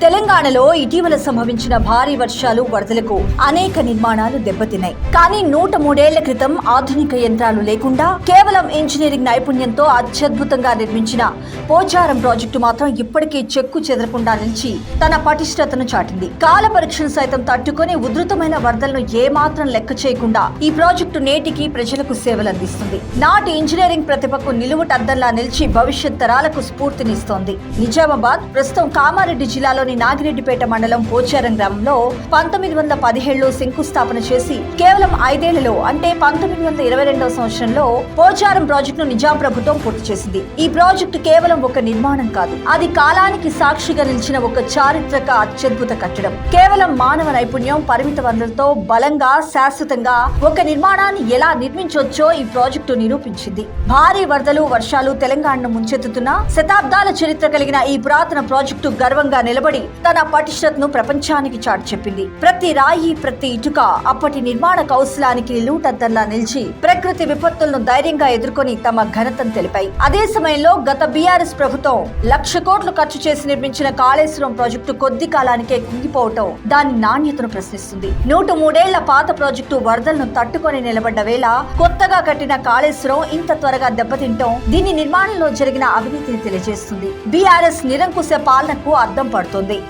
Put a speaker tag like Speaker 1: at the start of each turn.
Speaker 1: తెలంగాణలో ఇటీవల సంభవించిన భారీ వర్షాలు వరదలకు అనేక నిర్మాణాలు దెబ్బతిన్నాయి. కానీ 103 ఏళ్ల క్రితం ఆధునిక యంత్రాలు లేకుండా కేవలం ఇంజనీరింగ్ నైపుణ్యంతో అత్యద్భుతంగా నిర్మించిన పోచారం ప్రాజెక్టు మాత్రం ఇప్పటికీ చెక్కు చెదరకుండా నిలిచి తన పటిష్టతను చాటింది. కాల పరీక్షను సైతం తట్టుకుని ఉధృతమైన వరదలను ఏమాత్రం లెక్క చేయకుండా ఈ ప్రాజెక్టు నేటికి ప్రజలకు సేవలందిస్తుంది. నాటి ఇంజనీరింగ్ ప్రతిభకు నిలువుటద్దంలా నిలిచి భవిష్యత్ తరాలకు స్ఫూర్తినిస్తోంది. నిజామాబాద్ ప్రస్తుతం కామారెడ్డి జిల్లాలోని నాగిరెడ్డిపేట మండలం పోచారం గ్రామంలో 1917లో శంకుస్థాపన చేసి కేవలం 5 ఏళ్లలో అంటే 1922వ సంవత్సరంలో పోచారం ప్రాజెక్టును నిజాం ప్రభుత్వం పూర్తి చేసింది. ఈ ప్రాజెక్టు కేవలం ఒక నిర్మాణం కాదు, అది కాలానికి సాక్షిగా నిలిచిన ఒక చారిత్రక అత్యద్భుత కట్టడం. కేవలం మానవ నైపుణ్యం, పరిమిత వనరులతో బలంగా శాశ్వతంగా ఒక నిర్మాణాన్ని ఎలా నిర్మించవచ్చో ఈ ప్రాజెక్టు నిరూపించింది. భారీ వరదలు, వర్షాలు తెలంగాణను ముంచెత్తుతున్న శతాబ్దాల చరిత్ర కలిగిన ఈ పురాతన ప్రాజెక్టు గర్వంగా నిలబడి తన పటిష్టతను ప్రపంచానికి చాటి చెప్పింది. ప్రతి రాయి, ప్రతి ఇటుక అప్పటి నిర్మాణ కౌశలానికి నిలువుటద్దంలా నిలిచి ప్రకృతి విపత్తులను ధైర్యంగా ఎదుర్కొని తమ ఘనతను తెలిపాయి. అదే సమయంలో గత బీఆర్ఎస్ ప్రభుత్వం 1,00,000 కోట్లు ఖర్చు చేసి నిర్మించిన కాళేశ్వరం ప్రాజెక్టు కొద్ది కాలానికే కుంగిపోవటం దాని నాణ్యతను ప్రశ్నిస్తుంది. 103 ఏళ్ల పాత ప్రాజెక్టు వరదలను తట్టుకొని నిలబడ్డ వేళ కొత్తగా కట్టిన కాళేశ్వరం ఇంత త్వరగా దెబ్బతింటం దీని నిర్మాణంలో జరిగిన అవినీతిని తెలియజేస్తుంది. బీఆర్ఎస్ నిరంకుశ పాలనకు అద్దం పడుతుంది.